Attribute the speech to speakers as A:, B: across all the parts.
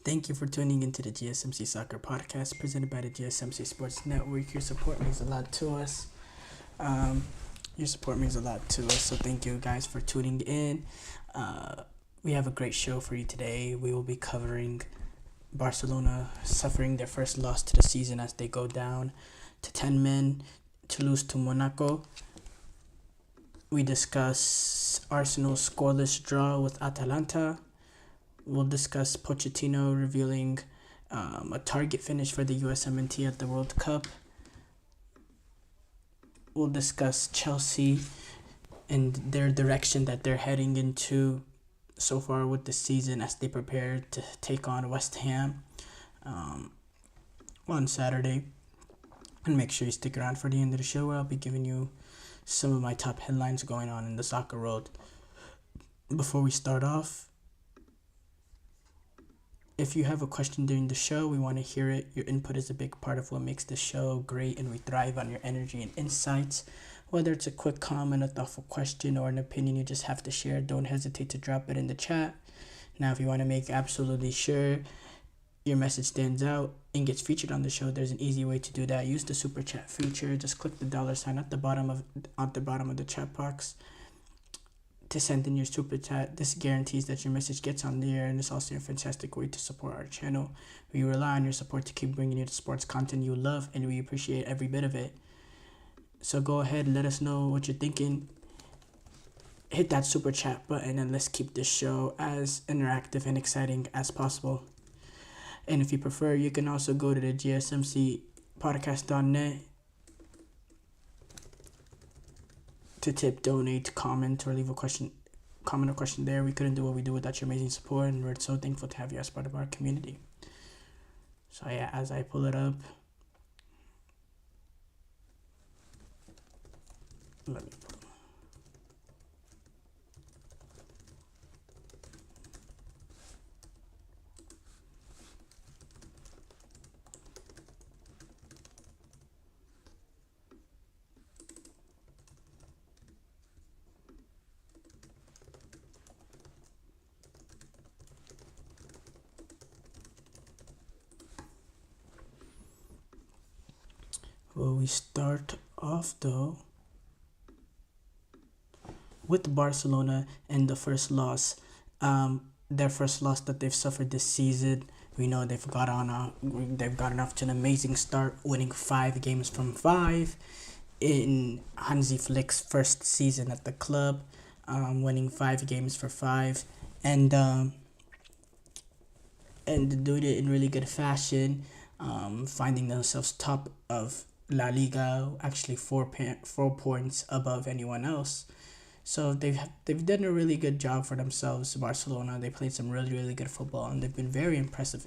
A: Thank you for tuning into the GSMC Soccer Podcast presented by the GSMC Sports Network. Your support means a lot to us. Um, your support means a lot to us, so thank you guys for tuning in. We have a great show for you today. We will be covering Barcelona suffering their first loss to the season as they go down to 10 men to lose to Monaco. We discuss Arsenal's scoreless draw with Atalanta. We'll discuss Pochettino revealing a target finish for the USMNT at the World Cup. We'll discuss Chelsea and their direction that they're heading into so far with the season as they prepare to take on West Ham on Saturday. And make sure you stick around for the end of the show where I'll be giving you some of my top headlines going on in the soccer world. Before we start off, if you have a question during the show, we want to hear it. Your input is a big part of what makes the show great, and we thrive on your energy and insights. Whether it's a quick comment, a thoughtful question, or an opinion you just have to share, don't hesitate to drop it in the chat. Now, if you want to make absolutely sure your message stands out and gets featured on the show, there's an easy way to do that. Use the super chat feature. Just click the $ at the bottom of the chat box to send in your super chat. This guarantees that your message gets on there, and it's also a fantastic way to support our channel. We rely on your support to keep bringing you the sports content you love, and we appreciate every bit of it. So go ahead and let us know what you're thinking. Hit that super chat button, and let's keep this show as interactive and exciting as possible. And if you prefer, you can also go to the GSMC podcast.net to tip, donate, comment, or leave a question there. We couldn't do what we do without your amazing support, and we're so thankful to have you as part of our community. So yeah, as I pull it up, let me pull. Well, we start off though with Barcelona and the first loss, their first loss that they've suffered this season. We know they've gotten off to an amazing start, winning 5 games from 5 in Hansi Flick's first season at the club, winning 5 games for 5, and doing it in really good fashion, finding themselves top of La Liga, actually 4 points above anyone else. So they've done a really good job for themselves. Barcelona, they played some really good football, and they've been very impressive.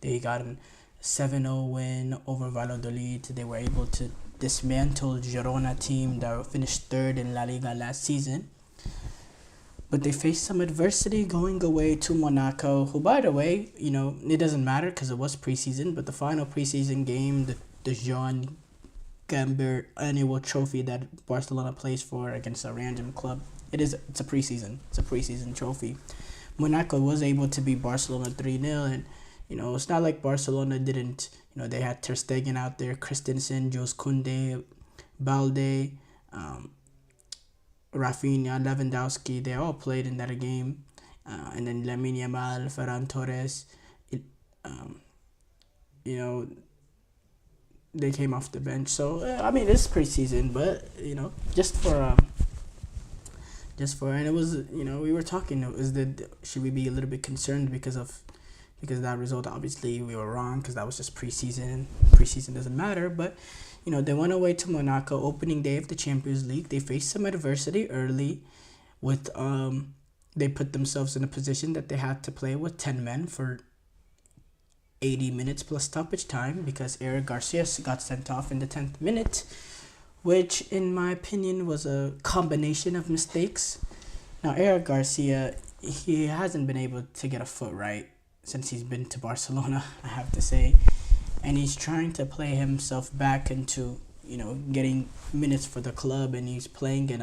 A: They got a 7-0 win over Valladolid. They were able to dismantle Girona team that finished 3rd in La Liga last season. But they faced some adversity going away to Monaco, who, by the way, it doesn't matter because it was preseason, but the final preseason game, the Jean Gambert annual trophy that Barcelona plays for against a random club, it's a preseason trophy. Monaco was able to beat Barcelona 3-0, and it's not like Barcelona didn't. They had Ter Stegen out there, Christensen, Jules Koundé, Balde, Rafinha, Lewandowski. They all played in that game, and then Lamine Yamal, Ferran Torres. They came off the bench. So it's preseason, but and it was, we were talking, it was should we be a little bit concerned because of that result? Obviously we were wrong, because that was just preseason doesn't matter. But they went away to Monaco, opening day of the Champions League. They faced some adversity early with they put themselves in a position that they had to play with 10 men for 80 minutes plus stoppage time, because Eric Garcia got sent off in the 10th minute, which in my opinion was a combination of mistakes. Now, Eric Garcia, he hasn't been able to get a foot right since he's been to Barcelona, I have to say. And he's trying to play himself back into, getting minutes for the club, and he's playing in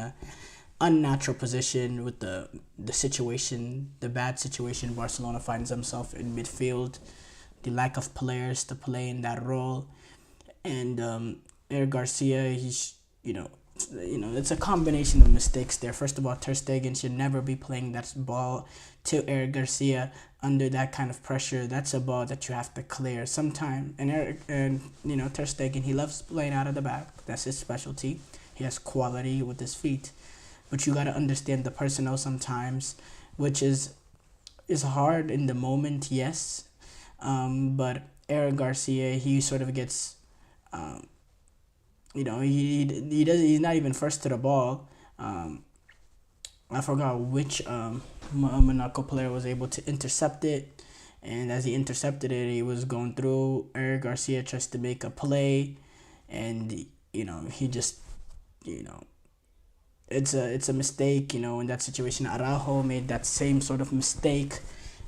A: unnatural position with the situation, the bad situation Barcelona finds themselves in midfield, the lack of players to play in that role, and Eric Garcia, he's it's a combination of mistakes there. First of all, Ter Stegen should never be playing that ball to Eric Garcia under that kind of pressure. That's a ball that you have to clear sometime. And Ter Stegen, he loves playing out of the back. That's his specialty. He has quality with his feet, but you gotta understand the personnel sometimes, which is hard in the moment. Yes, but Eric Garcia, he sort of gets. He's not even first to the ball. I forgot which Monaco player was able to intercept it, and as he intercepted it, he was going through. Eric Garcia tries to make a play, and he just it's a mistake. In that situation, Araujo made that same sort of mistake.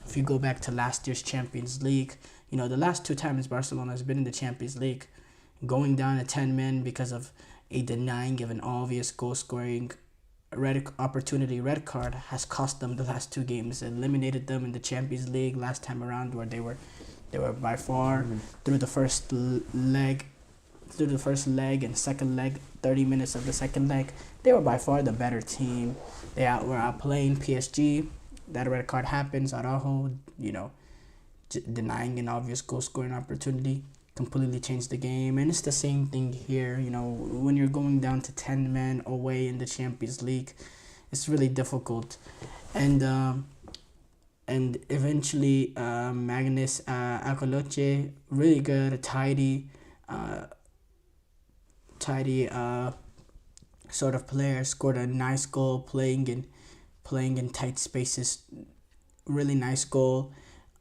A: If you go back to last year's Champions League, the last two times Barcelona has been in the Champions League, going down to 10 men because of a denying of an obvious goal-scoring red card has cost them the last two games. Eliminated them in the Champions League last time around, where they were by far through the first leg and second leg, 30 minutes of the second leg, they were by far the better team. They were outplaying PSG. That red card happens. Araujo, denying an obvious goal-scoring opportunity, completely changed the game. And it's the same thing here. When you're going down to 10 men away in the Champions League, it's really difficult. And eventually Magnus Akoloche, really good, tidy sort of player, scored a nice goal, playing in tight spaces. Really nice goal.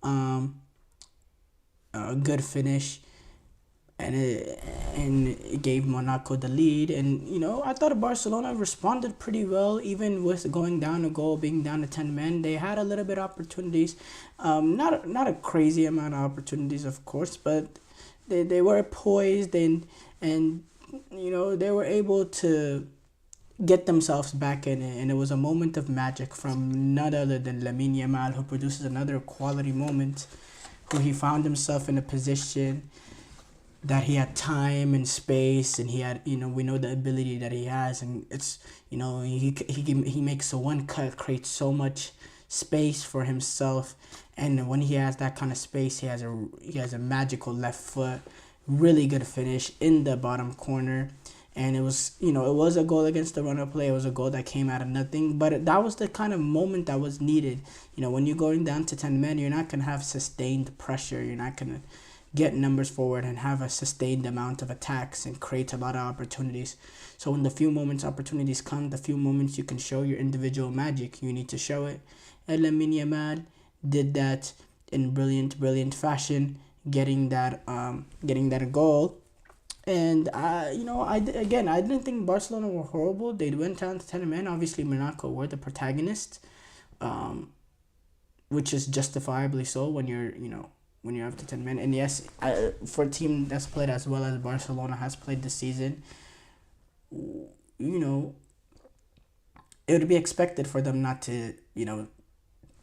A: A good finish. And it gave Monaco the lead. And, I thought Barcelona responded pretty well, even with going down a goal, being down to 10 men. They had a little bit of opportunities. Not a crazy amount of opportunities, of course, but they were poised and they were able to get themselves back in it. And it was a moment of magic from none other than Lamine Yamal, who produces another quality moment, where he found himself in a position that he had time and space, and he had, we know the ability that he has, and it's, he makes a one cut, creates so much space for himself, and when he has that kind of space, he has a magical left foot, really good finish in the bottom corner, and it was, it was a goal against the runner play. It was a goal that came out of nothing, but that was the kind of moment that was needed. When you're going down to 10 men, you're not gonna have sustained pressure. You're not gonna get numbers forward and have a sustained amount of attacks and create a lot of opportunities. So when the few moments opportunities come, the few moments you can show your individual magic, you need to show it. And Lamine Yamal did that in brilliant fashion, getting that goal. And I didn't think Barcelona were horrible. They went down to 10 men. Obviously, Monaco were the protagonists, which is justifiably so when you're up to 10 men. And yes, for a team that's played as well as Barcelona has played this season, it would be expected for them not to,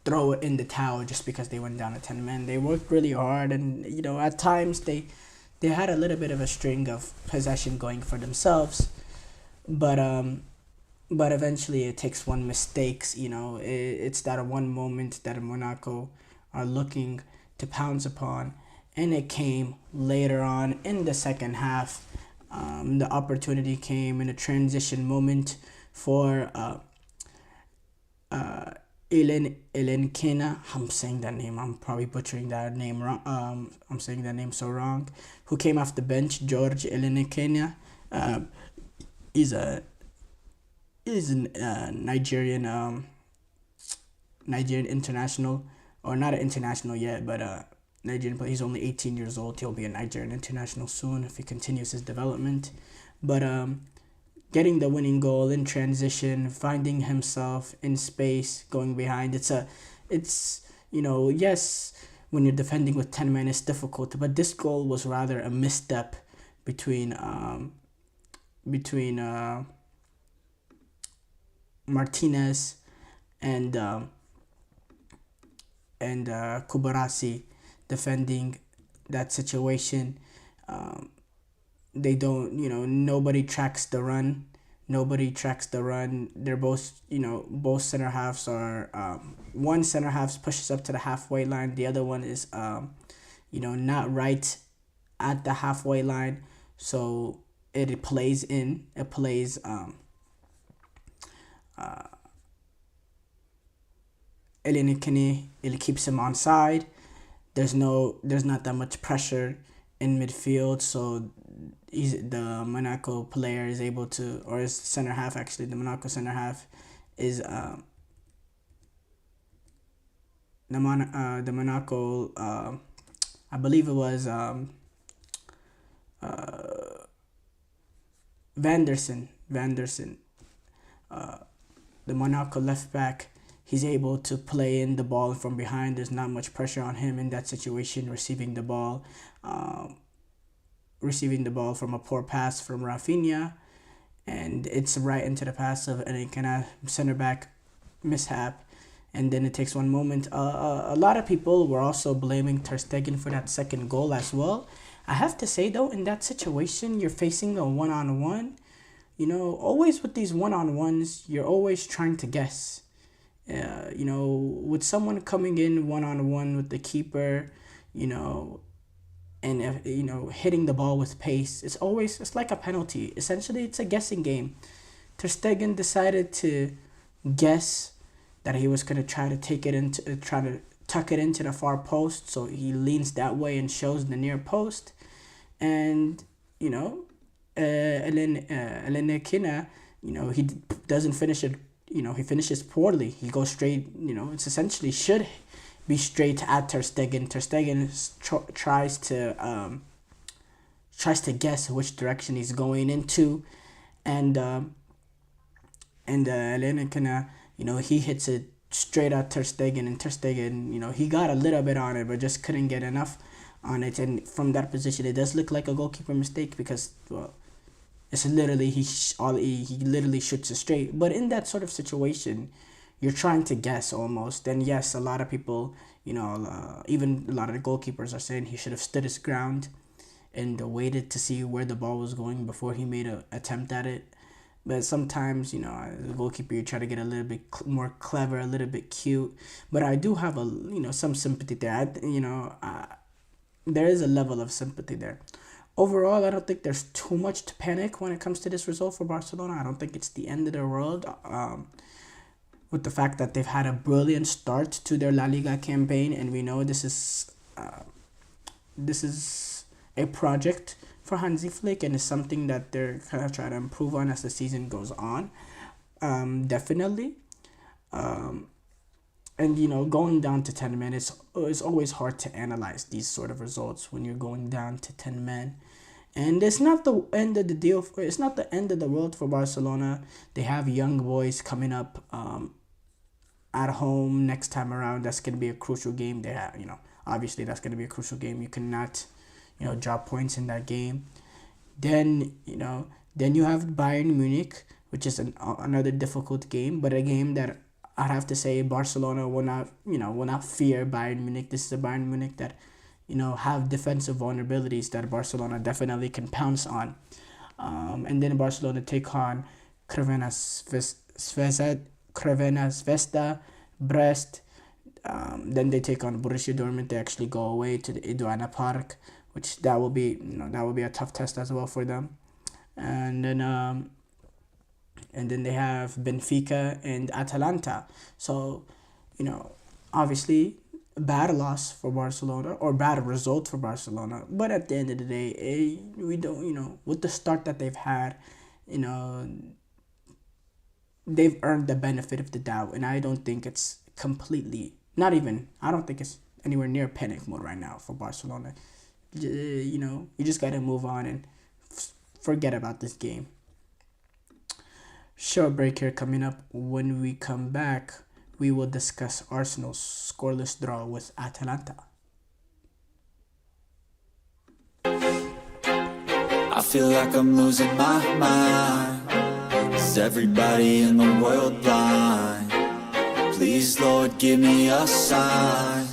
A: throw it in the towel just because they went down to 10 men. They worked really hard, and, at times they had a little bit of a string of possession going for themselves. But eventually it takes one mistakes, it's that one moment that Monaco are looking to pounce upon, and it came later on in the second half. The opportunity came in a transition moment for Elenkena. I'm saying that name. I'm probably butchering that name wrong. I'm saying that name so wrong. Who came off the bench? George Elenkena. He's a Nigerian international. Or not an international yet, but Nigerian player. He's only 18 years old. He'll be a Nigerian international soon if he continues his development. But getting the winning goal in transition, finding himself in space, going behind. Yes, when you're defending with 10 men, it's difficult. But this goal was rather a misstep between Martinez and Kubarasi defending that situation. Um, they don't, nobody tracks the run. Nobody tracks the run. They're both, both center halves are, one center half pushes up to the halfway line. The other one is, not right at the halfway line. So it plays in. It plays, Elinikini, it keeps him on side. There's not that much pressure in midfield, so the Monaco player is able to, or his center half actually, the Monaco center half is the Monaco, I believe it was Vanderson, the Monaco left back. He's able to play in the ball from behind. There's not much pressure on him in that situation, receiving the ball from a poor pass from Rafinha, and it's right into the pass of any kind of center back mishap, and then it takes one moment. A lot of people were also blaming Ter Stegen for that second goal as well. I have to say though, in that situation, you're facing a one-on-one. Always with these one-on-ones, you're always trying to guess. With someone coming in one-on-one with the keeper, and hitting the ball with pace, it's like a penalty. Essentially, it's a guessing game. Ter Stegen decided to guess that he was gonna try to tuck it into the far post, so he leans that way and shows the near post, and Elenikina, he doesn't finish it. He finishes poorly. He goes straight. It's essentially should be straight at Ter Stegen. Ter Stegen tries to guess which direction he's going into, and Elenikina, he hits it straight at Ter Stegen, and Ter Stegen, he got a little bit on it, but just couldn't get enough on it. And from that position, it does look like a goalkeeper mistake because, well, it's literally he literally shoots it straight. But in that sort of situation, you're trying to guess almost. And yes, a lot of people, even a lot of the goalkeepers are saying he should have stood his ground and waited to see where the ball was going before he made an attempt at it. But sometimes, as a goalkeeper, you try to get a little bit more clever, a little bit cute. But I do have some sympathy there. There is a level of sympathy there. Overall, I don't think there's too much to panic when it comes to this result for Barcelona. I don't think it's the end of the world. With the fact that they've had a brilliant start to their La Liga campaign, and we know this is a project for Hansi Flick, and it's something that they're kind of trying to improve on as the season goes on. Definitely. And going down to 10 men, it's always hard to analyze these sort of results when you're going down to 10 men. And it's not the end of the deal. It's not the end of the world for Barcelona. They have young boys coming up at home next time around. That's going to be a crucial game. They have, obviously that's going to be a crucial game. You cannot, drop points in that game. Then you have Bayern Munich, which is another difficult game, but a game that I'd have to say Barcelona will not fear Bayern Munich. This is a Bayern Munich that, have defensive vulnerabilities that Barcelona definitely can pounce on. And then Barcelona take on Crvena Zvezda, Brest. Then they take on Borussia Dortmund. They actually go away to the Iduna Park, which that will be a tough test as well for them. And then they have Benfica and Atalanta. So, obviously, bad loss for Barcelona or bad result for Barcelona. But at the end of the day, we don't, with the start that they've had, they've earned the benefit of the doubt. And I don't think it's completely, I don't think it's anywhere near panic mode right now for Barcelona. You just got to move on and forget about this game. Short break here coming up. When we come back, we will discuss Arsenal's scoreless draw with Atalanta.
B: I feel like I'm losing my mind. Is everybody in the world blind? Please, Lord, give me a sign,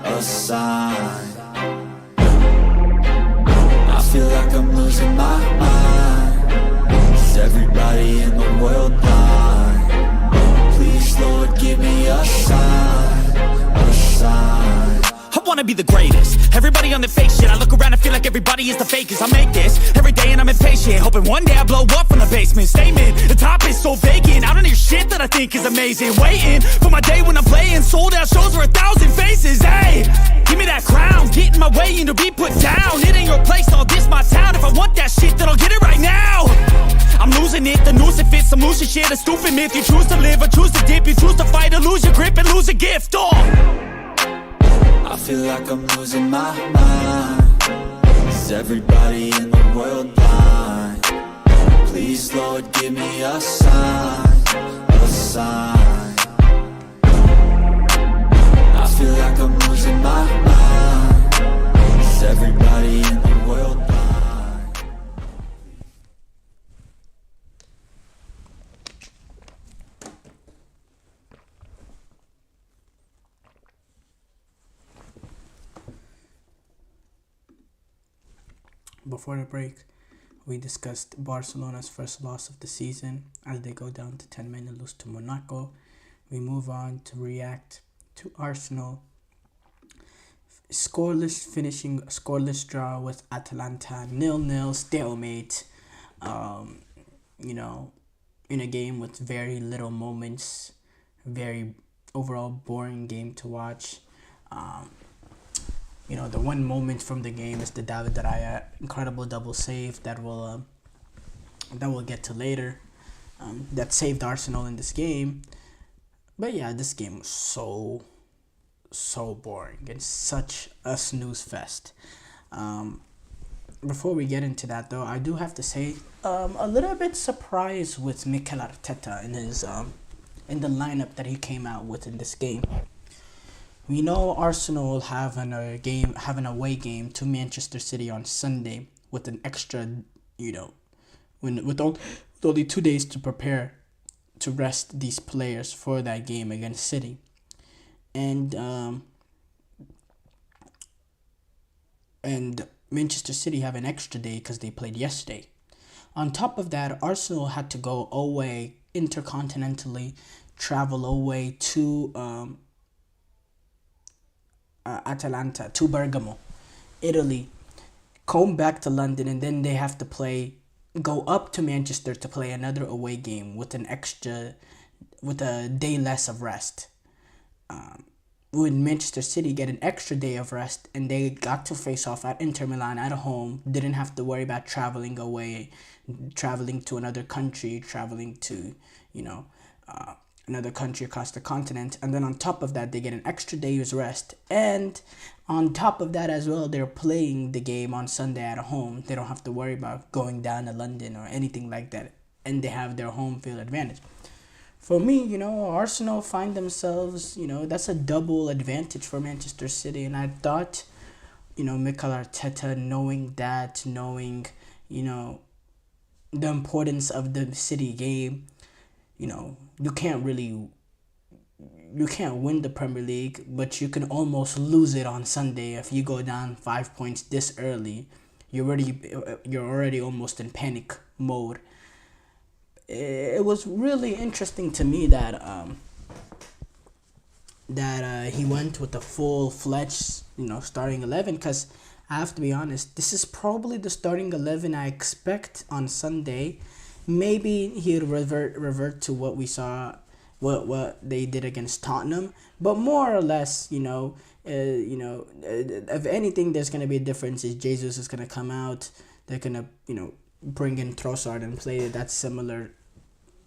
B: a sign. I feel like I'm losing my mind. Is everybody in the world blind? Please, Lord, give me a sign, a sign.
C: I wanna be the greatest. Everybody on the fake shit. I look around and feel like everybody is the fakest. I make this every day and I'm impatient, hoping one day I blow up from the basement. Statement, the top is so vacant. I don't hear shit that I think is amazing. Waiting for my day when I'm playing sold out shows for 1,000 faces. Hey, give me that crown, get in my way and to be put down. It ain't your place, all this my town. If I want that shit, then I'll get it right now. I'm losing it, the noose it fits. I'm losing shit, a stupid myth. You choose to live or choose to dip. You choose to fight or lose your grip and lose a gift.
B: I feel like I'm losing my mind. Is everybody in the world blind? Please, Lord, give me a sign, a sign. I feel like I'm losing my mind. Is everybody in the world blind?
A: Before the break, we discussed Barcelona's first loss of the season as they go down to 10 men and lose to Monaco. We move on to react to Arsenal finishing a scoreless draw with Atalanta, 0-0 stalemate. In a game with very little moments, very overall boring game to watch. The one moment from the game is the David Raya incredible double save that we'll get to later. That saved Arsenal in this game. But yeah, this game was so boring and such a snooze fest. Before we get into that though, I do have to say a little bit surprised with Mikel Arteta in his in the lineup that he came out with in this game. We know Arsenal will have an away game to Manchester City on Sunday with an extra, with only 2 days to prepare to rest these players for that game against City. And Manchester City have an extra day because they played yesterday. On top of that, Arsenal had to go away intercontinentally, travel away to Atalanta, to Bergamo, Italy, come back to London, and then they have to go up to Manchester to play another away game with a day less of rest. Would Manchester City get an extra day of rest, and they got to face off at Inter Milan at home, didn't have to worry about traveling away, traveling to another country, traveling to, another country across the continent, and then on top of that they get an extra day's rest, and on top of that as well they're playing the game on Sunday at home. They don't have to worry about going down to London or anything like that, and they have their home field advantage. For me, Arsenal find themselves, that's a double advantage for Manchester City, and I thought, Mikel Arteta, knowing the importance of the City game, you can't win the Premier League, but you can almost lose it on Sunday if you go down 5 points this early. You're already almost in panic mode. It was really interesting to me that he went with the full-fledged, starting 11, because I have to be honest, this is probably the starting 11 I expect on Sunday. Maybe he'd revert to what we saw, what they did against Tottenham, but more or less, if anything, there's gonna be a difference. Is Jesus is gonna come out? They're gonna, bring in Trossard and play that similar,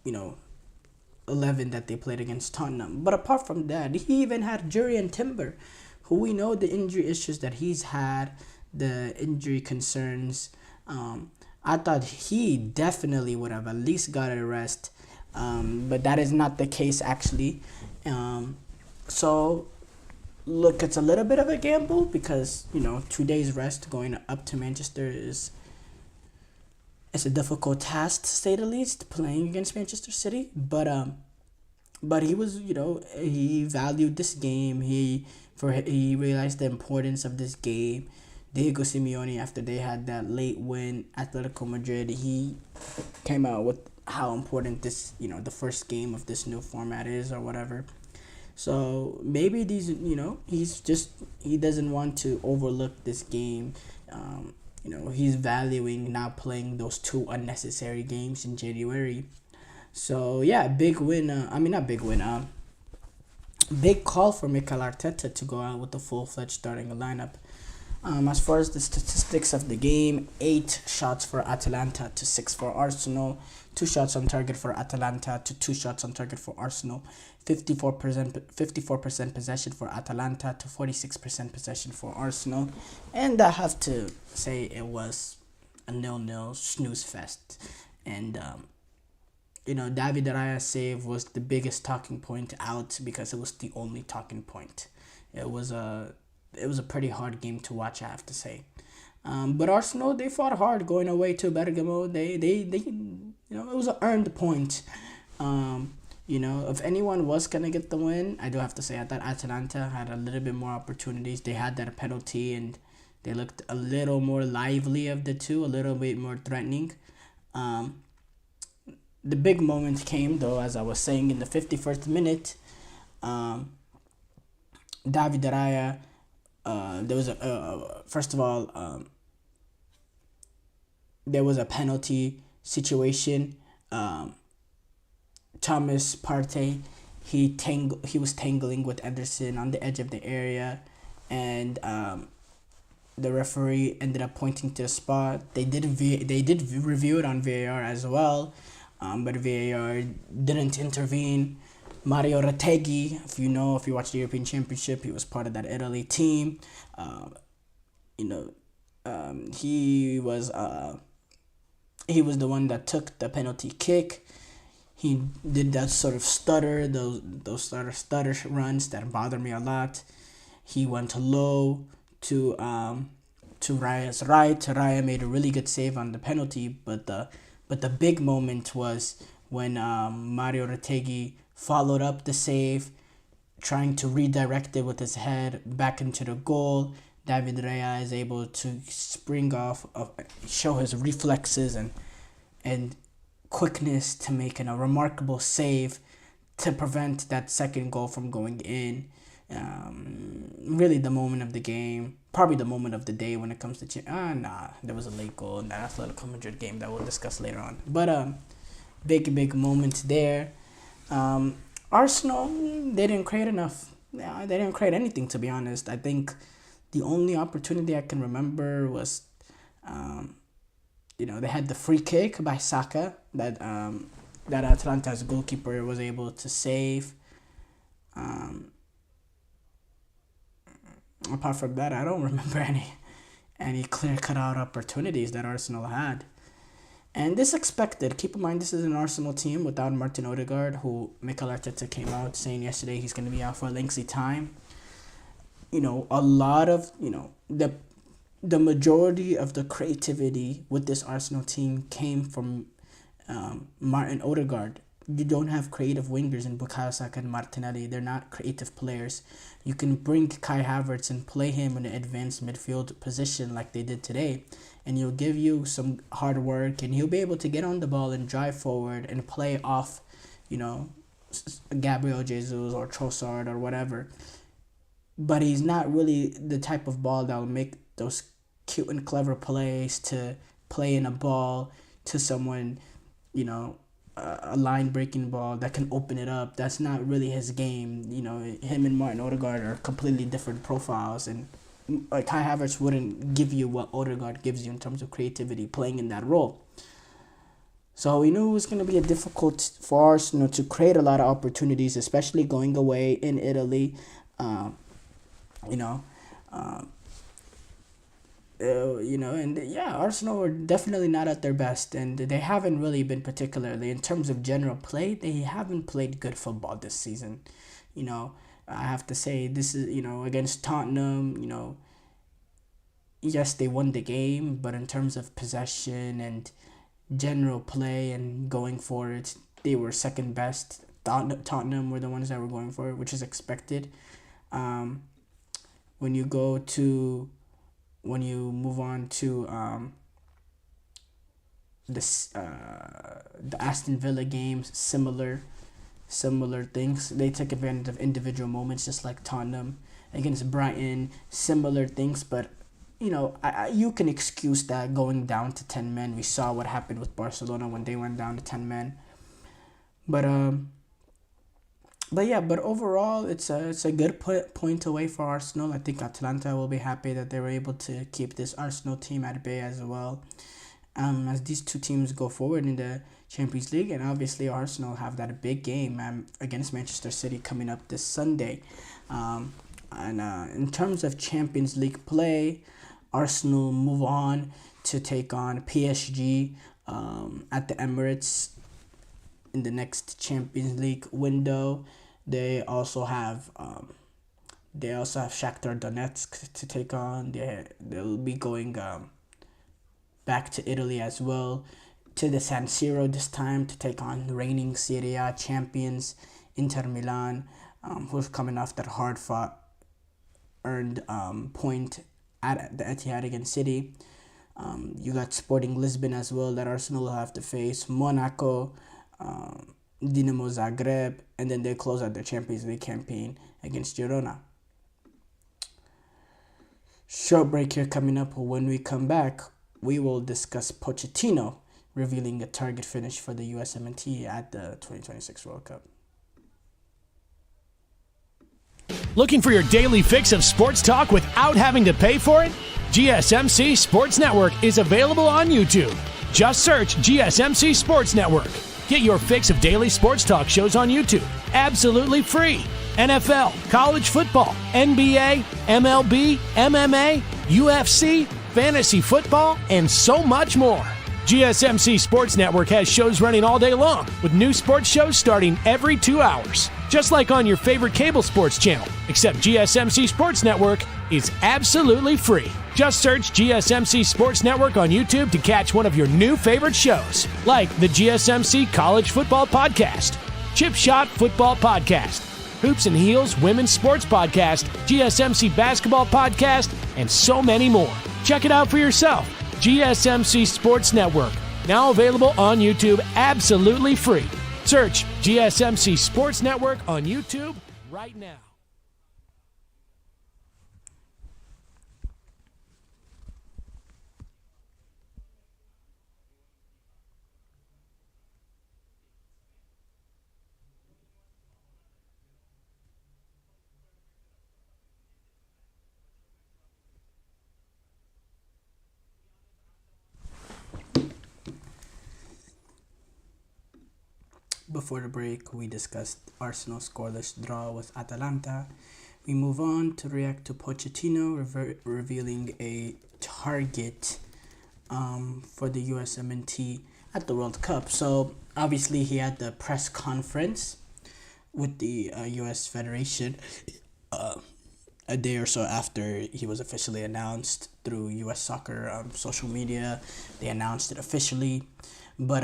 A: 11 that they played against Tottenham. But apart from that, he even had Jurriën Timber, who we know the injury issues that he's had, the injury concerns. I thought he definitely would have at least got a rest, but that is not the case actually. So, look, it's a little bit of a gamble because, 2 days rest going up to Manchester It's a difficult task to say the least, playing against Manchester City. But he was, he valued this game. He realized the importance of this game. Diego Simeone, after they had that late win at Atletico Madrid, he came out with how important this, the first game of this new format is or whatever. So maybe he doesn't want to overlook this game. He's valuing not playing those two unnecessary games in January. So yeah, big win. Not big win. Big call for Mikel Arteta to go out with the full-fledged starting lineup. As far as the statistics of the game, 8 shots for Atalanta to 6 for Arsenal, 2 shots on target for Atalanta to 2 shots on target for Arsenal, 54% possession for Atalanta to 46% possession for Arsenal, and I have to say it was a 0-0 snooze fest, and David Raya's save was the biggest talking point out because it was the only talking point. It was a pretty hard game to watch, I have to say. But Arsenal, they fought hard going away to Bergamo. They it was an earned point. If anyone was gonna get the win, I do have to say I thought Atalanta had a little bit more opportunities. They had that penalty and they looked a little more lively of the two, a little bit more threatening. The big moment came though, as I was saying, in the 51st minute. David Raya. There was there was a penalty situation. Thomas Partey, he was tangling with Ederson on the edge of the area, and the referee ended up pointing to a spot. They did review it on VAR as well, but VAR didn't intervene. Mario Retegui, if you watch the European Championship, he was part of that Italy team. He was the one that took the penalty kick. He did that sort of stutter, those sort of stutter runs that bother me a lot. He went low to Raya's right. Raya made a really good save on the penalty, but the big moment was when Mario Retegui followed up the save, trying to redirect it with his head back into the goal. David Raya is able to spring off, show his reflexes and quickness to make a remarkable save to prevent that second goal from going in. Really the moment of the game, probably the moment of the day when it comes to there was a late goal in that Atletico Madrid game that we'll discuss later on. But big moment there. Arsenal, they didn't create enough. They didn't create anything, to be honest. I think the only opportunity I can remember was, they had the free kick by Saka that Atalanta's goalkeeper was able to save. Apart from that, I don't remember any clear-cut out opportunities that Arsenal had. And this expected. Keep in mind, this is an Arsenal team without Martin Odegaard, who Mikel Arteta came out saying yesterday he's going to be out for a lengthy time. A lot of, the majority of the creativity with this Arsenal team came from Martin Odegaard. You don't have creative wingers in Bukayo Saka and Martinelli. They're not creative players. You can bring Kai Havertz and play him in an advanced midfield position like they did today, and he'll give you some hard work, and he'll be able to get on the ball and drive forward and play off, Gabriel Jesus or Trossard or whatever. But he's not really the type of ball that will make those cute and clever plays to play in a ball to someone, a line-breaking ball that can open it up. That's not really his game. Him and Martin Odegaard are completely different profiles, and Kai Havertz wouldn't give you what Odegaard gives you in terms of creativity playing in that role. So we knew it was going to be difficult for Arsenal to create a lot of opportunities, especially going away in Italy. Arsenal were definitely not at their best, and they haven't really been particularly, in terms of general play, they haven't played good football this season. I have to say, this is, against Tottenham, yes, they won the game, but in terms of possession and general play and going for it, they were second best. Tottenham were the ones that were going for it, which is expected. When you move on to the Aston Villa games, similar things. They took advantage of individual moments, just like Tottenham against Brighton. Similar things, but you can excuse that going down to 10 men. We saw what happened with Barcelona when they went down to 10 men. But overall, it's a good point away for Arsenal. I think Atalanta will be happy that they were able to keep this Arsenal team at bay as well. As these two teams go forward in the Champions League, and obviously Arsenal have that big game against Manchester City coming up this Sunday. In terms of Champions League play, Arsenal move on to take on PSG at the Emirates in the next Champions League window. They also have Shakhtar Donetsk to take on. They'll be going back to Italy as well, to the San Siro this time to take on reigning Serie A champions Inter Milan, who's coming off that hard-fought earned point at the Etihad against City. You got Sporting Lisbon as well that Arsenal will have to face, Monaco, Dinamo Zagreb, and then they close out their Champions League campaign against Girona. Short break here coming up. When we come back, we will discuss Pochettino revealing a target finish for the USMNT at the 2026 World Cup.
D: Looking for your daily fix of sports talk without having to pay for it? GSMC Sports Network is available on YouTube. Just search GSMC Sports Network. Get your fix of daily sports talk shows on YouTube, absolutely free. NFL, college football, NBA, MLB, MMA, UFC, fantasy football, and so much more. GSMC Sports Network has shows running all day long, with new sports shows starting every 2 hours. Just like on your favorite cable sports channel, except GSMC Sports Network is absolutely free. Just search GSMC Sports Network on YouTube to catch one of your new favorite shows, like the GSMC College Football Podcast, Chip Shot Football Podcast, Hoops and Heels Women's Sports Podcast, GSMC Basketball Podcast, and so many more. Check it out for yourself. GSMC Sports Network, now available on YouTube absolutely free. Search GSMC Sports Network on YouTube right now.
A: Before the break, we discussed Arsenal's scoreless draw with Atalanta. We move on to react to Pochettino revealing a target for the USMNT at the World Cup. So obviously he had the press conference with the US Federation a day or so after he was officially announced through US Soccer social media. They announced it officially, but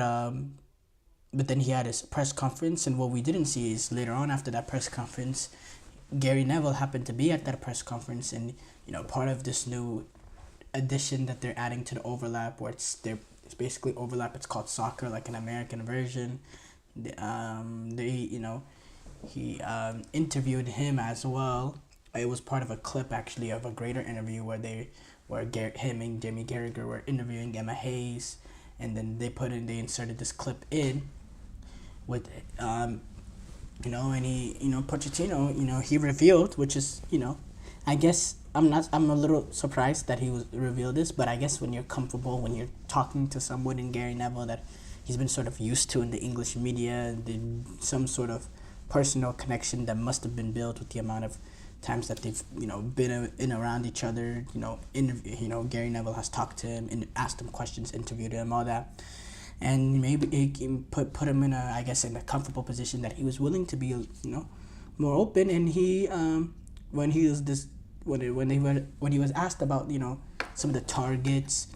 A: then he had his press conference, and what we didn't see is later on after that press conference, Gary Neville happened to be at that press conference, and part of this new addition that they're adding to the overlap, where it's basically overlap. It's called soccer, like an American version. He interviewed him as well. It was part of a clip actually of a greater interview where him and Jamie Carragher were interviewing Emma Hayes, and then they inserted this clip in with and Pochettino, he revealed, which is, I guess I'm a little surprised that he revealed this, but I guess when you're comfortable, when you're talking to someone in Gary Neville that he's been sort of used to in the English media, some sort of personal connection that must have been built with the amount of times that they've been in around each other. Gary Neville has talked to him and asked him questions, interviewed him, all that, and maybe it put him in a comfortable position that he was willing to be more open. And he when he was asked about some of the targets,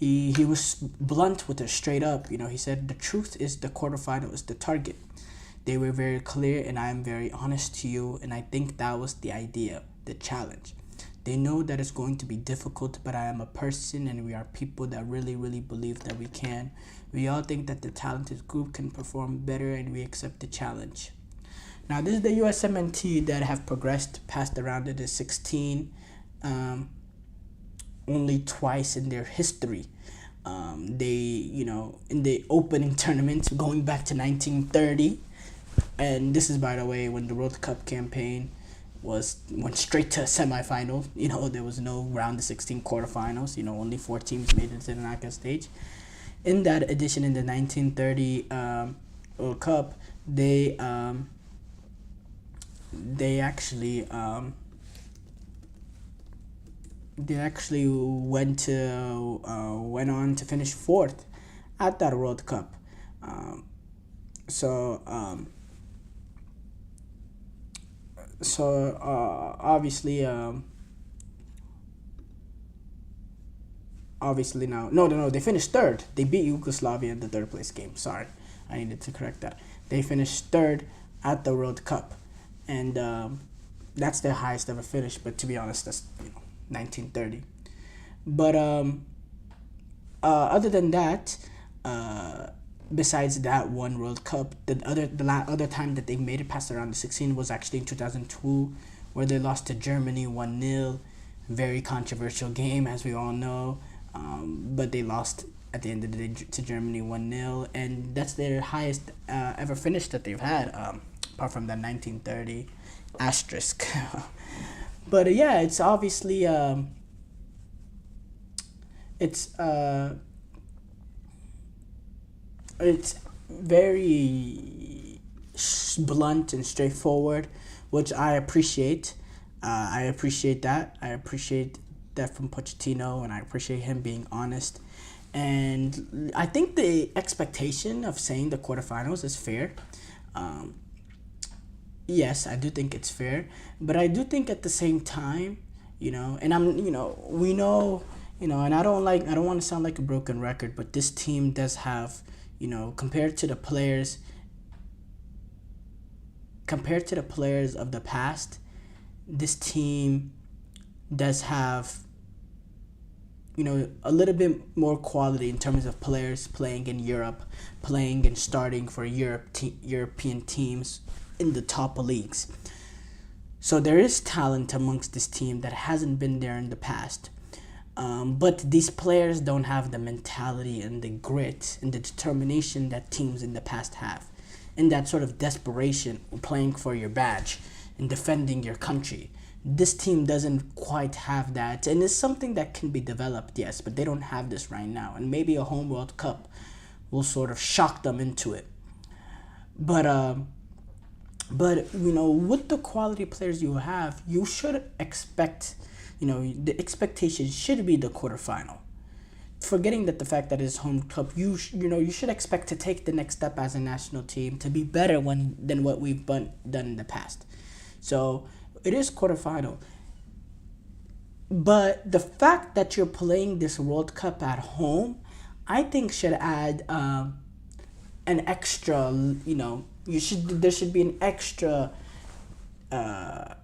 A: he was blunt with it, straight up. He said the truth is the quarterfinal is the target. They were very clear, and I am very honest to you, and I think that was the idea, the challenge. They know that it's going to be difficult, but I am a person, and we are people that really, really believe that we can. We all think that the talented group can perform better, and we accept the challenge. Now, this is the USMNT that have progressed past the round of the 16 only twice in their history. They, in the opening tournament going back to 1930, and this is, by the way, when the World Cup campaign went straight to a semifinal. There was no round of 16 quarterfinals. Only 4 teams made it to the knockout stage. In that edition, in the 1930 World Cup, they actually went on to finish 4th at that World Cup. Obviously now they finished 3rd. They beat Yugoslavia in the 3rd place game. Sorry, I needed to correct that. They finished 3rd at the World Cup, and that's their highest ever finish. But to be honest, that's 1930. But other than that, besides that one World Cup, the other time that they made it past the round of 16 was actually in 2002, where they lost to Germany 1-0. Very controversial game, as we all know, but they lost at the end of the day to Germany 1-0, and that's their highest ever finish that they've had, apart from that 1930 asterisk. But yeah, it's obviously it's very blunt and straightforward, which I appreciate. I appreciate that. I appreciate that from Pochettino, and I appreciate him being honest. And I think the expectation of saying the quarterfinals is fair. Yes, I do think it's fair, but I do think at the same time, and we know, and I don't want to sound like a broken record, but this team does have, compared to the players of the past, this team does have, a little bit more quality in terms of players playing in Europe, playing and starting for European teams in the top leagues. So there is talent amongst this team that hasn't been there in the past. But these players don't have the mentality and the grit and the determination that teams in the past have. And that sort of desperation playing for your badge and defending your country. This team doesn't quite have that. And it's something that can be developed, yes, but they don't have this right now. And maybe a home World Cup will sort of shock them into it. But with the quality players you have, you should expect, the expectation should be the quarterfinal. Forgetting that the fact that it's home cup, you should expect to take the next step as a national team to be better than what we've done in the past. So it is quarterfinal. But the fact that you're playing this World Cup at home, I think should add an extra, there should be an extra, an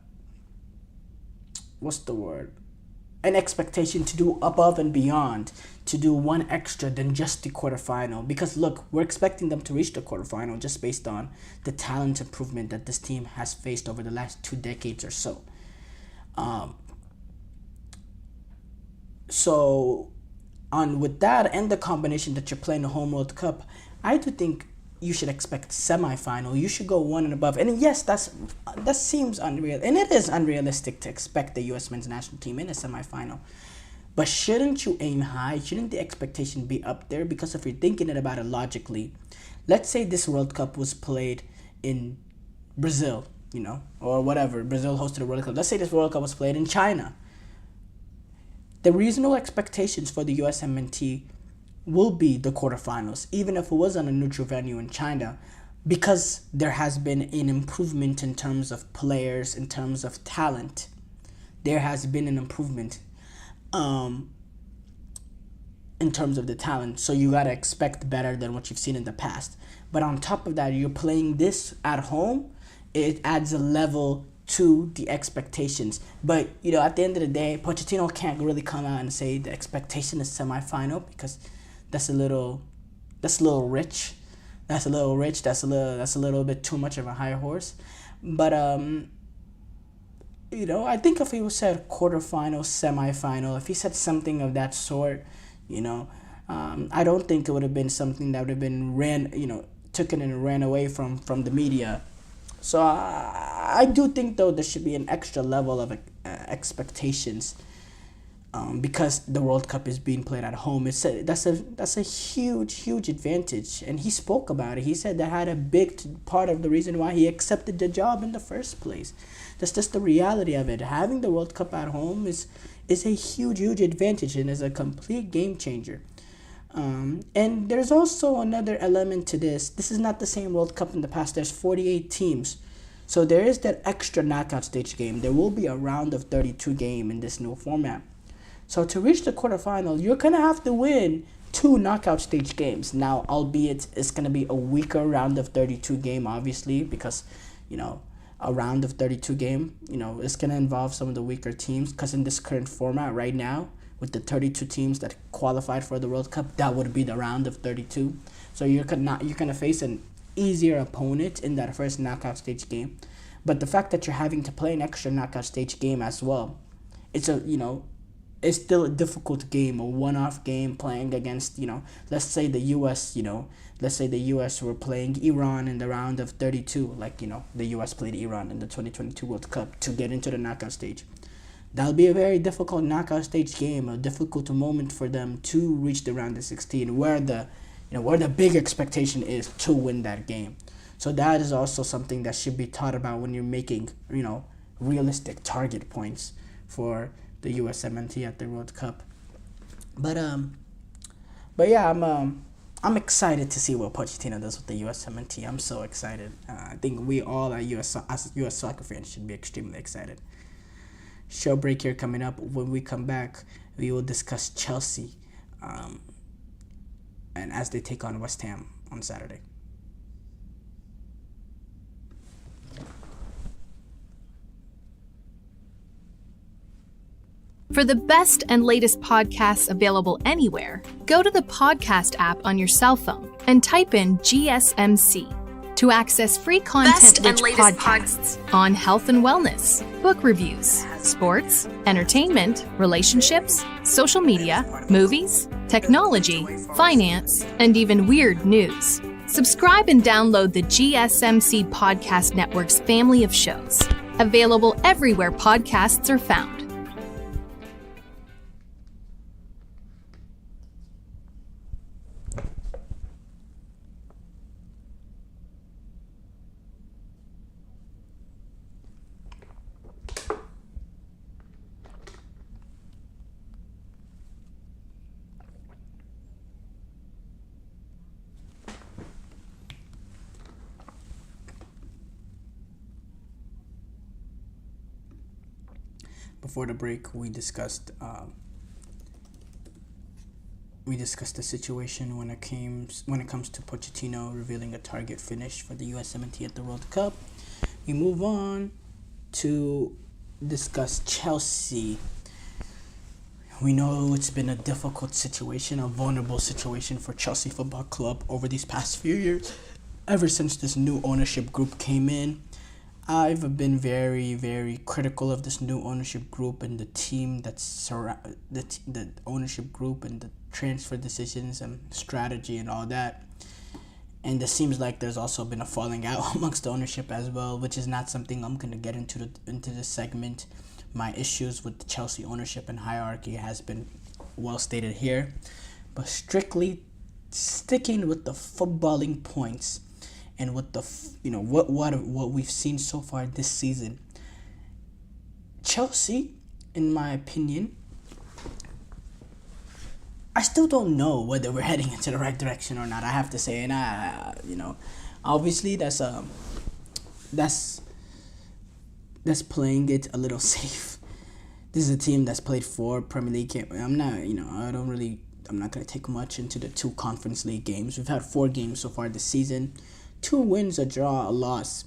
A: expectation to do above and beyond, to do one extra than just the quarterfinal. Because look, we're expecting them to reach the quarterfinal just based on the talent improvement that this team has faced over the last 2 decades or so. With that and the combination that you're playing the home World Cup, I do think you should expect semifinal. You should go 1 and above. And yes, that seems unreal. And it is unrealistic to expect the U.S. men's national team in a semifinal. But shouldn't you aim high? Shouldn't the expectation be up there? Because if you're thinking about it logically, let's say this World Cup was played in Brazil, or whatever. Brazil hosted a World Cup. Let's say this World Cup was played in China. The reasonable expectations for the USMNT will be the quarterfinals, even if it was on a neutral venue in China, because there has been an improvement in terms of players, in terms of talent. There has been an improvement. in terms of the talent. So you gotta expect better than what you've seen in the past. But on top of that, you're playing this at home. It adds a level to the expectations. But at the end of the day, Pochettino can't really come out and say the expectation is semifinal, because that's a little rich. That's a little bit too much of a high horse. But I think if he said quarterfinal, semifinal, if he said something of that sort, I don't think it would have been something that would have been taken and ran away from the media. So I do think, though, there should be an extra level of expectations, because the World Cup is being played at home. That's a huge advantage, and he spoke about it. He said that had a big part of the reason why he accepted the job in the first place. That's just the reality of it. Having the World Cup at home is a huge advantage, and is a complete game changer. And there's also another element to this. This is not the same World Cup in the past. There's 48 teams. So there is that extra knockout stage game. There will be a round of 32 game in this new format. So to reach the quarterfinal, you're going to have to win 2 knockout stage games. Now, albeit it's going to be a weaker round of 32 game, obviously, because, a round of 32 game, it's going to involve some of the weaker teams, because in this current format right now, with the 32 teams that qualified for the World Cup, that would be the round of 32. So you're gonna face an easier opponent in that first knockout stage game. But the fact that you're having to play an extra knockout stage game as well, it's still a difficult game, a one-off game playing against, let's say the US, were playing Iran in the round of 32, like, the US played Iran in the 2022 World Cup to get into the knockout stage. That'll be a very difficult knockout stage game, a difficult moment for them to reach the round of 16, where the big expectation is to win that game. So that is also something that should be thought about when you're making, realistic target points for the USMNT at the World Cup. But yeah, I'm excited to see what Pochettino does with the USMNT. I'm so excited. I think we all as US soccer fans should be extremely excited. Show break here coming up. When we come back, we will discuss Chelsea, and as they take on West Ham on Saturday.
E: For the best and latest podcasts available anywhere, go to the podcast app on your cell phone and type in GSMC to access free content-rich podcasts on health and wellness, book reviews, sports, entertainment, relationships, social media, movies, technology, finance, and even weird news. Subscribe and download the GSMC Podcast Network's family of shows, available everywhere podcasts are found.
A: Before the break, we discussed the situation when it comes to Pochettino revealing a target finish for the USMNT at the World Cup. We move on to discuss Chelsea. We know it's been a difficult situation, a vulnerable situation for Chelsea Football Club over these past few years. Ever since this new ownership group came in, I've been very, very critical of this new ownership group and the team that's the ownership group and the transfer decisions and strategy and all that. And it seems like there's also been a falling out amongst the ownership as well, which is not something I'm going to get into this segment. My issues with the Chelsea ownership and hierarchy has been well stated here. But strictly sticking with the footballing points and with the what we've seen so far this season, Chelsea, in my opinion, I still don't know whether we're heading into the right direction or not. I have to say, and obviously that's playing it a little safe. This is a team that's played 4 Premier League games. I don't really I'm not gonna take much into the 2 Conference League games. We've had 4 games so far this season, 2 wins, a draw, a loss.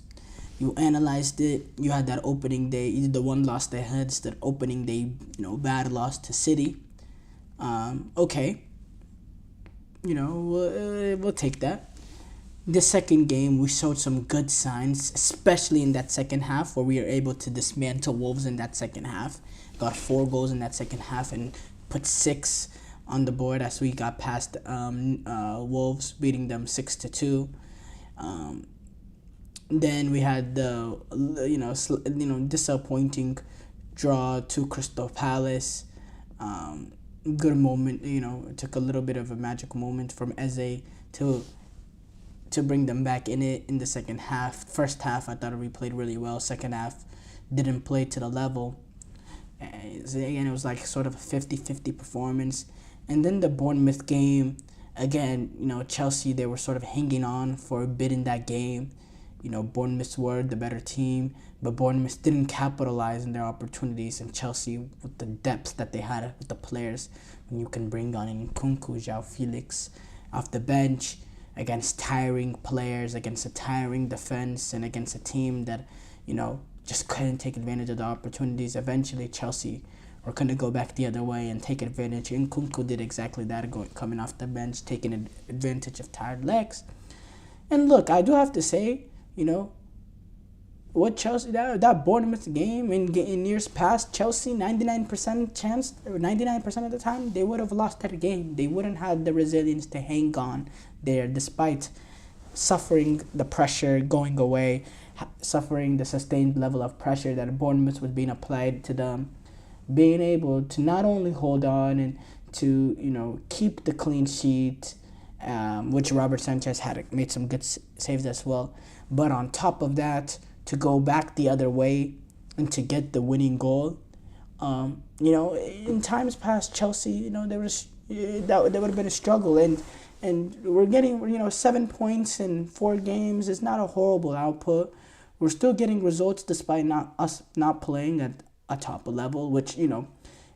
A: You analyzed it. You had that opening day. Either the one loss they had is that opening day, bad loss to City. Okay. We'll take that. The second game, we showed some good signs, especially in that second half, where we were able to dismantle Wolves in that second half. Got 4 goals in that second half and put 6 on the board as we got past Wolves, beating them 6-2. Then we had the disappointing draw to Crystal Palace. Good moment, it took a little bit of a magic moment from Eze to bring them back in it in the second half. First half, I thought we played really well. Second half, didn't play to the level. Again, it was like sort of a 50-50 performance. And then the Bournemouth game, again, Chelsea, they were sort of hanging on for a bit in that game. Bournemouth were the better team, but Bournemouth didn't capitalize on their opportunities. And Chelsea, with the depth that they had with the players, when you can bring on Nkunku, João Felix off the bench against tiring players, against a tiring defense, and against a team that, just couldn't take advantage of the opportunities. Eventually, Chelsea were going to go back the other way and take advantage. Nkunku did exactly that, coming off the bench, taking advantage of tired legs. And look, I do have to say, what Chelsea, that Bournemouth game in years past, Chelsea 99% chance, or 99% of the time, they would have lost that game. They wouldn't have the resilience to hang on there, despite suffering the pressure going away, suffering the sustained level of pressure that Bournemouth was being applied to them. Being able to not only hold on and to, keep the clean sheet, which Robert Sanchez had made some good saves as well, but on top of that, to go back the other way and to get the winning goal. In times past, Chelsea, there was that would have been a struggle, and we're getting 7 points in 4 games is not a horrible output. We're still getting results despite us not playing at a top level, which in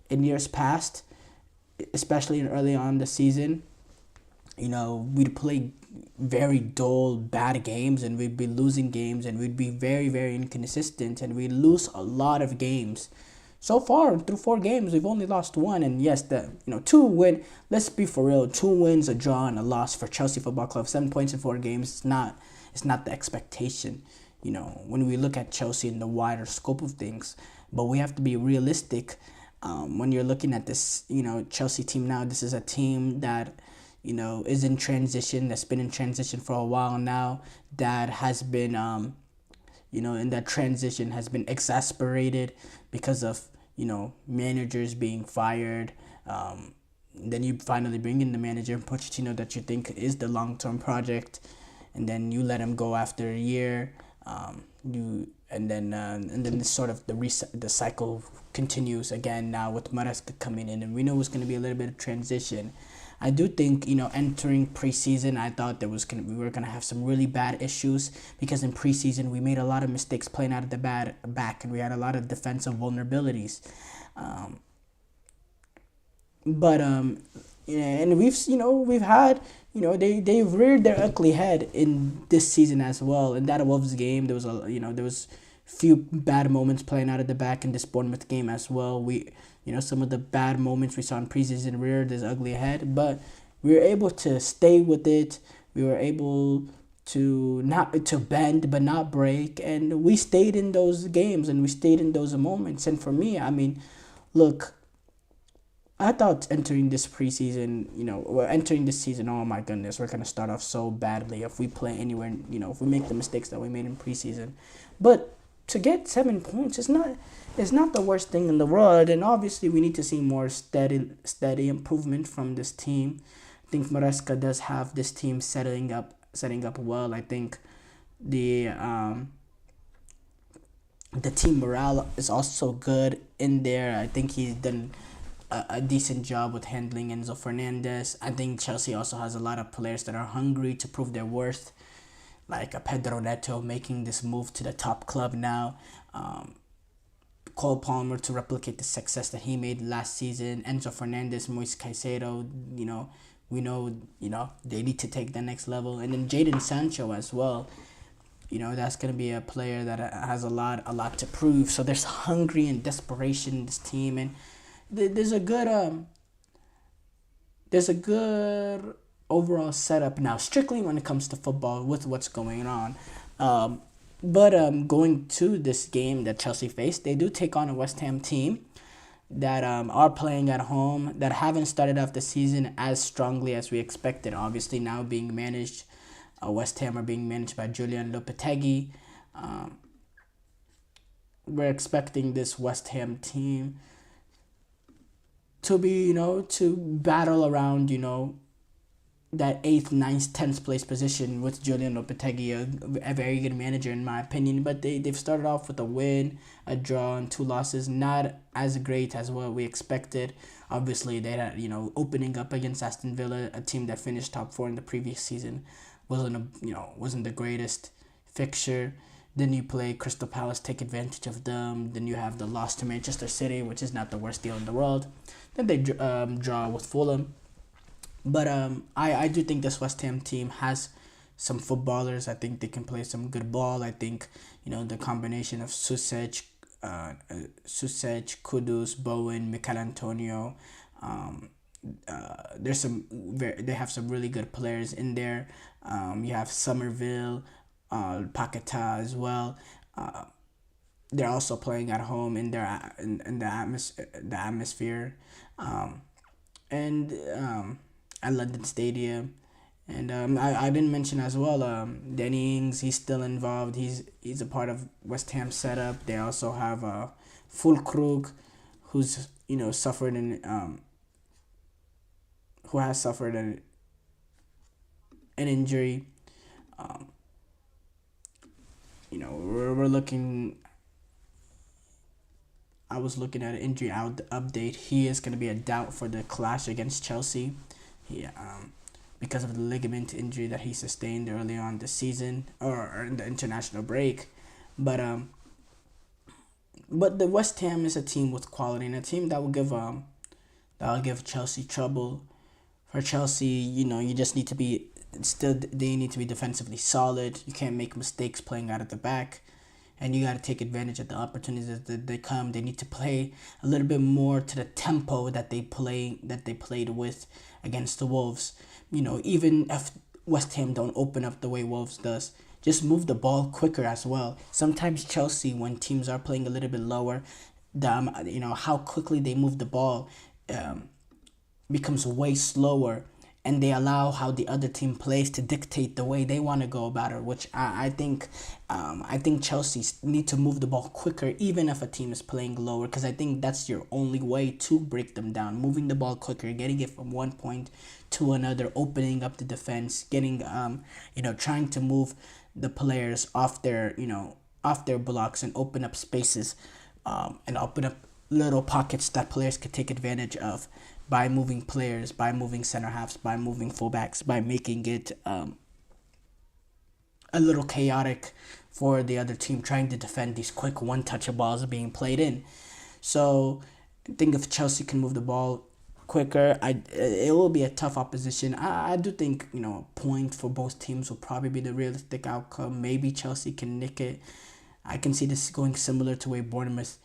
A: years past, especially in early on the season, we'd play very dull, bad games, and we'd be losing games, and we'd be very, very inconsistent, and we'd lose a lot of games. So far, through 4 games, we've only lost 1, and yes, 2 win. Let's be for real, 2 wins, a draw, and a loss for Chelsea Football Club. 7 points in 4 games. It's not the expectation. When we look at Chelsea in the wider scope of things, but we have to be realistic. When you're looking at this, Chelsea team now, this is a team that is in transition, that's been in transition for a while now, that has been, in that transition has been exasperated because of, managers being fired. Then you finally bring in the manager, Pochettino, that you think is the long-term project, and then you let him go after a year. And then this sort of the cycle continues again now with Maresca coming in, and we know it's going to be a little bit of transition. I do think, entering preseason, I thought we were gonna have some really bad issues, because in preseason we made a lot of mistakes playing out of the back, and we had a lot of defensive vulnerabilities. And we've had, they've reared their ugly head in this season as well. In that Wolves game, there was few bad moments playing out of the back in this Bournemouth game as well. Some of the bad moments we saw in preseason reared this ugly head, but we were able to stay with it. We were able to bend but not break, and we stayed in those games and we stayed in those moments. And for me, look, I thought entering this season, oh my goodness, we're gonna start off so badly if we play anywhere, if we make the mistakes that we made in preseason. But to get 7 points is not the worst thing in the world, and obviously we need to see more steady improvement from this team. I think Maresca does have this team setting up well. I think the team morale is also good in there. I think he's done a decent job with handling Enzo Fernandez. I think Chelsea also has a lot of players that are hungry to prove their worth, like a Pedro Neto making this move to the top club now. Cole Palmer to replicate the success that he made last season. Enzo Fernandez, Moise Caicedo, we know, they need to take the next level. And then Jadon Sancho as well. That's going to be a player that has a lot to prove. So there's hungry and desperation in this team. And there's a good overall setup now, strictly when it comes to football with what's going on. But going to this game that Chelsea faced, they do take on a West Ham team that are playing at home, that haven't started off the season as strongly as we expected. Obviously now being managed, West Ham are being managed by Julian Lopetegui. We're expecting this West Ham team to be, to battle around, that 8th, 9th, 10th place position with Julian Lopetegui, a very good manager in my opinion. But they've started off with a win, a draw, and 2 losses. Not as great as what we expected. Obviously, they had, opening up against Aston Villa, a team that finished top 4 in the previous season, wasn't the greatest fixture. Then you play Crystal Palace, take advantage of them. Then you have the loss to Manchester City, which is not the worst deal in the world. Then they draw with Fulham. But I do think this West Ham team has some footballers. I think they can play some good ball. I think, the combination of Susej, Kudus, Bowen, Mikel Antonio, they have some really good players in there. You have Somerville, Paqueta as well. They're also playing at home in the atmosphere, at London Stadium. And I didn't mention as well, Danny Ings, he's still involved. He's a part of West Ham setup. They also have Fulkrug, who's suffered an injury. We're looking. I was looking at an injury update. He is going to be a doubt for the clash against Chelsea. Because of the ligament injury that he sustained early on the season or in the international break. But the West Ham is a team with quality and a team that will give Chelsea trouble. For Chelsea, you just need to be they need to be defensively solid. You can't make mistakes playing out at the back. And you got to take advantage of the opportunities that they come. They need to play a little bit more to the tempo that they played with against the Wolves. Even if West Ham don't open up the way Wolves does, just move the ball quicker as well. Sometimes Chelsea, when teams are playing a little bit lower, how quickly they move the ball becomes way slower. And they allow how the other team plays to dictate the way they want to go about it, which I think Chelsea need to move the ball quicker, even if a team is playing lower, because I think that's your only way to break them down. Moving the ball quicker, getting it from one point to another, opening up the defense, getting trying to move the players off their blocks and open up spaces, and open up little pockets that players could take advantage of. By moving players, by moving center halves, by moving fullbacks, by making it a little chaotic for the other team trying to defend these quick one-touch balls being played in. So I think if Chelsea can move the ball quicker, it will be a tough opposition. I do think a point for both teams will probably be the realistic outcome. Maybe Chelsea can nick it. I can see this going similar to way Bournemouth.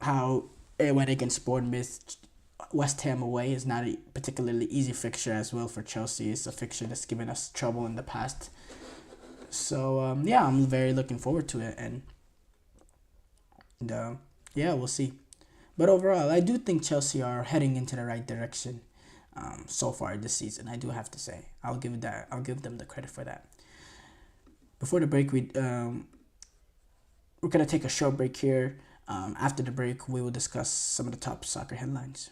A: How it went against Bournemouth. West Ham away is not a particularly easy fixture as well for Chelsea. It's a fixture that's given us trouble in the past. So, I'm very looking forward to it. And we'll see. But overall, I do think Chelsea are heading into the right direction so far this season. I do have to say. I'll give them the credit for that. Before the break, we're going to take a short break here. After the break, we will discuss some of the top soccer headlines.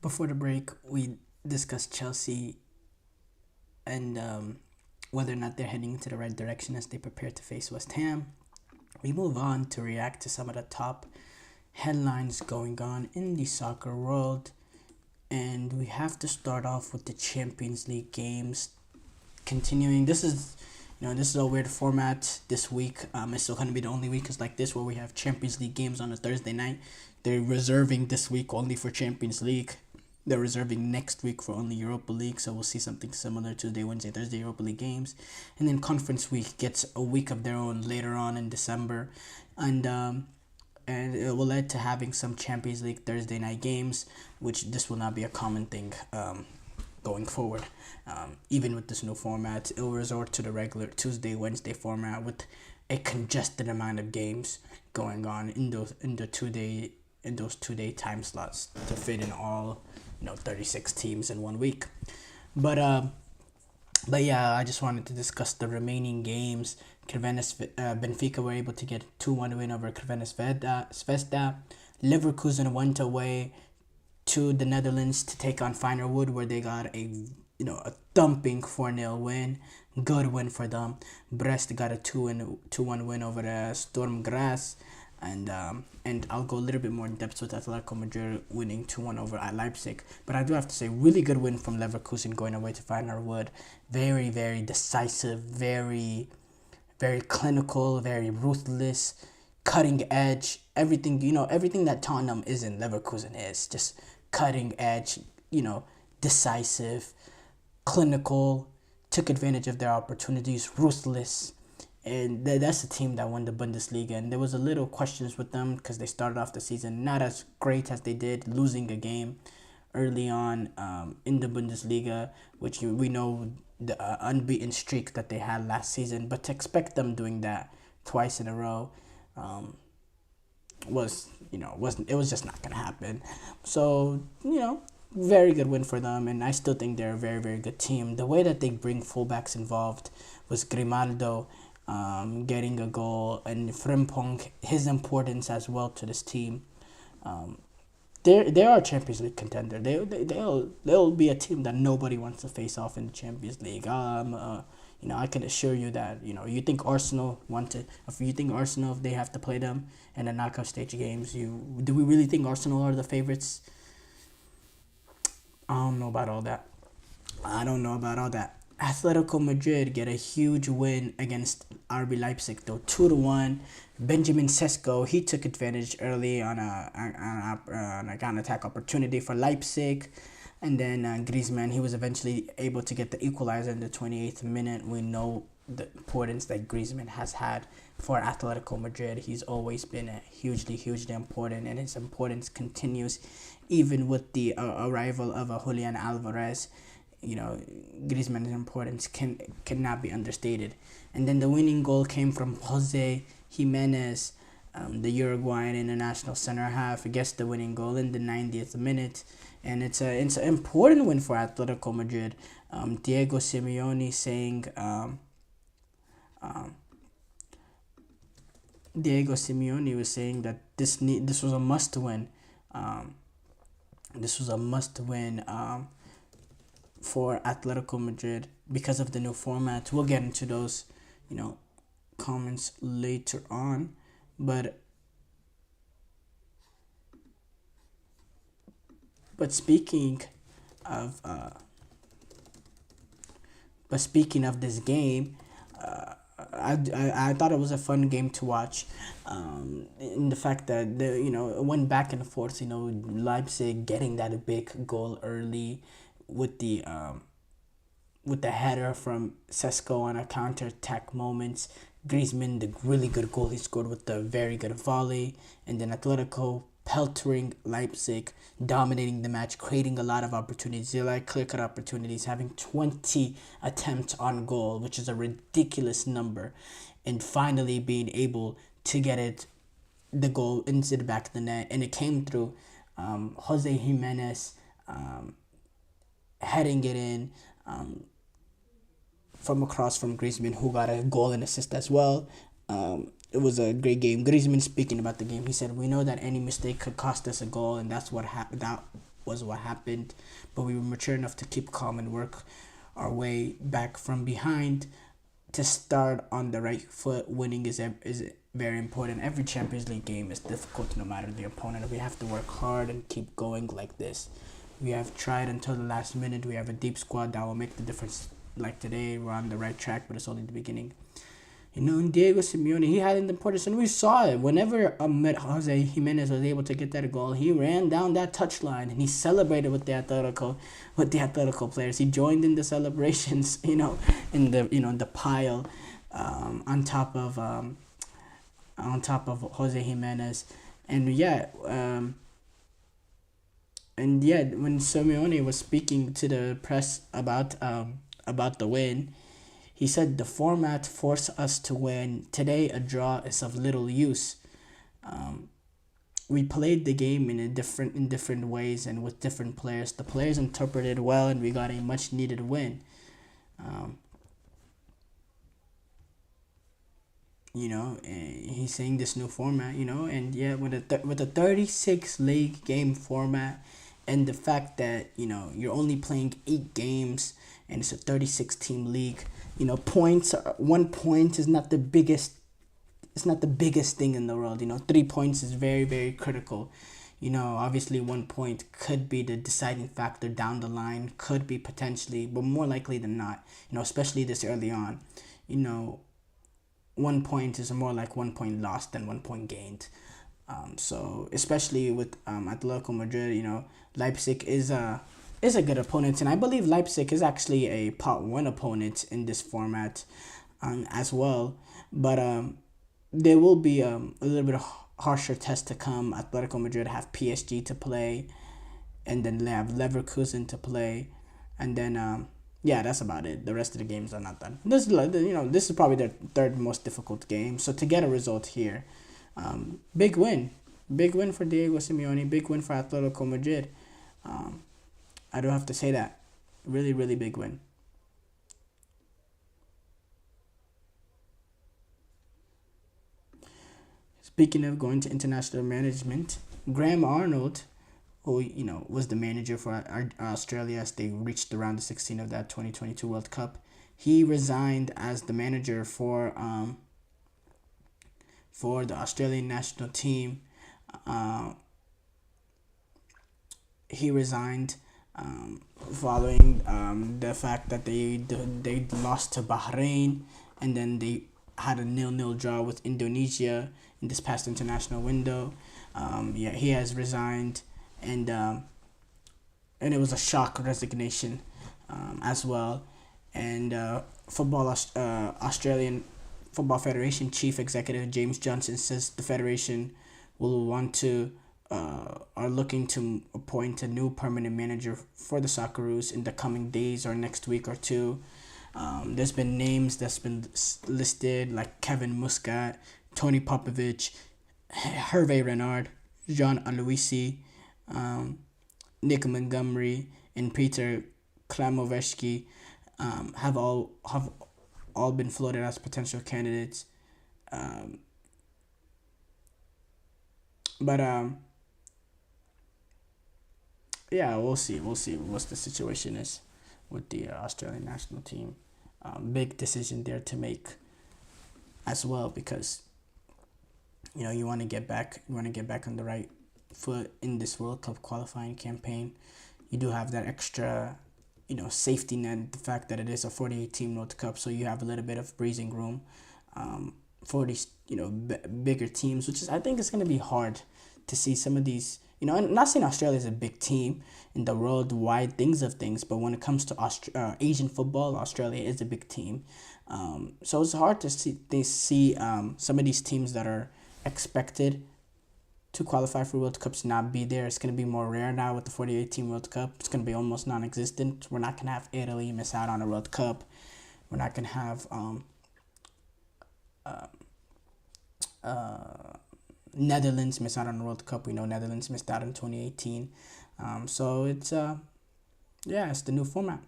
A: Before the break, we discussed Chelsea and whether or not they're heading into the right direction as they prepare to face West Ham. We move on to react to some of the top headlines going on in the soccer world. And we have to start off with the Champions League games. Continuing, this is a weird format this week. It's still going to be the only week is like this where we have Champions League games on a Thursday night. They're reserving this week only for Champions League. They're reserving next week for only Europa League, so we'll see something similar Tuesday, Wednesday, Thursday Europa League games. And then Conference Week gets a week of their own later on in December. And it will lead to having some Champions League Thursday night games, which this will not be a common thing going forward. Even with this new format, it will resort to the regular Tuesday, Wednesday format with a congested amount of games going on in those 2 day time slots to fit in all 36 teams in 1 week. But yeah, I just wanted to discuss the remaining games. Benfica were able to get 2-1 win over Crvenes Zvezda. Leverkusen went away to the Netherlands to take on Feyenoord, where they got a thumping 4-0 win. Good win for them. Brest got a 2-1 win over Storm Graz. And I'll go a little bit more in depth with Atletico Madrid winning 2-1 over Leipzig. But I do have to say, really good win from Leverkusen going away to Feyenoord. Very, very decisive, very, very clinical, very ruthless, cutting edge. Everything that Tottenham is in, Leverkusen is. Just cutting edge, decisive, clinical, took advantage of their opportunities, ruthless. And that's the team that won the Bundesliga. And there was a little questions with them because they started off the season not as great as they did, losing a game early on in the Bundesliga, which we know the unbeaten streak that they had last season. But to expect them doing that twice in a row was just not gonna happen. So very good win for them, and I still think they're a very, very good team. The way that they bring fullbacks involved was Grimaldo getting a goal, and Frimpong, his importance as well to this team. They are a Champions League contender. They'll be a team that nobody wants to face off in the Champions League. I can assure you that you think Arsenal if they have to play them in the knockout stage games, do we really think Arsenal are the favorites? I don't know about all that. Atletico Madrid get a huge win against RB Leipzig, though 2-1. Benjamin Sesko, he took advantage early on a counter-attack opportunity for Leipzig. And then Griezmann, he was eventually able to get the equalizer in the 28th minute. We know the importance that Griezmann has had for Atletico Madrid. He's always been hugely, hugely important, and his importance continues even with the arrival of Julian Alvarez. Griezmann's importance cannot be understated. And then the winning goal came from Jose Jimenez, the Uruguayan international center half, gets the winning goal in the 90th minute. And it's an important win for Atletico Madrid. Diego Simeone saying was saying that this was a must win. This was a must win for Atletico Madrid because of the new format. We'll get into those, comments later on. But speaking of this game, I thought it was a fun game to watch. In the fact that it went back and forth. Leipzig getting that big goal early with the header from Sesko on a counter-attack moments. Griezmann, the really good goal he scored with the very good volley. And then Atletico peltering Leipzig, dominating the match, creating a lot of opportunities. They like clear-cut opportunities, having 20 attempts on goal, which is a ridiculous number. And finally being able to get the goal into the back of the net. And it came through Jose Jimenez heading it in from across from Griezmann, who got a goal and assist as well. It was a great game. Griezmann speaking about the game, he said, "We know that any mistake could cost us a goal, and that's what happened. was what happened, but we were mature enough to keep calm and work our way back from behind to start on the right foot. Winning is very important. Every Champions League game is difficult no matter the opponent. We have to work hard and keep going like this. We have tried until the last minute. We have a deep squad that will make the difference. Like today, we're on the right track, but it's only the beginning. And Diego Simeone, he had an importance, and we saw it. Whenever Jose Jimenez was able to get that goal, he ran down that touchline and he celebrated with the Atletico players. He joined in the celebrations, in the pile, on top of Jose Jimenez, and when Simeone was speaking to the press about the win, he said the format forced us to win. Today, a draw is of little use. We played the game in different ways and with different players. The players interpreted well, and we got a much needed win. He's saying this new format, and with the 36 league game format, and the fact that you're only playing 8 games and it's a 36 team league. 1 point is not the biggest. It's not the biggest thing in the world. 3 points is very, very critical. Obviously 1 point could be the deciding factor down the line. Could be potentially, but more likely than not. Especially this early on. 1 point is more like 1 point lost than 1 point gained. So especially with Atletico Madrid, Leipzig is a good opponent, and I believe Leipzig is actually a pot 1 opponent in this format, as well. But there will be a little bit of harsher test to come. Atletico Madrid have PSG to play, and then they have Leverkusen to play, and then that's about it. The rest of the games are not done. This is probably their third most difficult game. So to get a result here, big win for Diego Simeone, big win for Atletico Madrid. I don't have to say that. Really, really big win. Speaking of going to international management, Graham Arnold, who was the manager for Australia as they reached the round of 16 of that 2022 World Cup, he resigned as the manager for the Australian national team. He resigned following the fact that they lost to Bahrain, and then they had a 0-0 draw with Indonesia in this past international window. He has resigned, and it was a shock resignation as well. And Australian Football Federation Chief Executive James Johnson says the federation will want to are looking to appoint a new permanent manager for the Socceroos in the coming days or next week or two. There's been names that's been listed like Kevin Muscat, Tony Popovich, Hervé Renard, Jean Aloisi, Nick Montgomery, and Peter Klamoveshki have all been floated as potential candidates. We'll see what the situation is with the Australian national team. Big decision there to make as well, because you want to get back on the right foot in this World Cup qualifying campaign. You do have that extra safety net, the fact that it is a 48 team World Cup, so you have a little bit of breathing room for these bigger teams, which is, I think, it's going to be hard to see some of these. I'm not saying Australia is a big team in the worldwide things, but when it comes to Asian football, Australia is a big team. So it's hard to see some of these teams that are expected to qualify for World Cups not be there. It's going to be more rare now with the 48-team World Cup. It's going to be almost non-existent. We're not going to have Italy miss out on a World Cup. We're not going to have Netherlands miss out on the World Cup. We know Netherlands missed out in 2018. So it's it's the new format.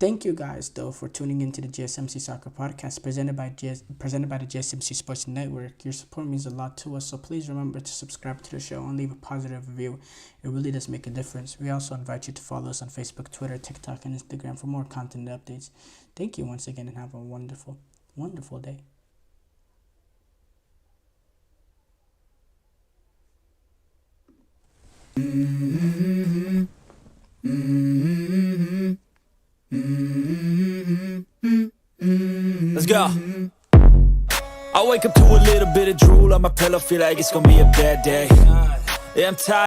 A: Thank you guys, though, for tuning into the GSMC Soccer Podcast presented by the GSMC Sports Network. Your support means a lot to us, so please remember to subscribe to the show and leave a positive review. It really does make a difference. We also invite you to follow us on Facebook, Twitter, TikTok, and Instagram for more content and updates. Thank you once again, and have a wonderful, wonderful day.
C: Let's go. I wake up to a little bit of drool on my pillow, feel like it's gonna be a bad day. Yeah, I'm tired.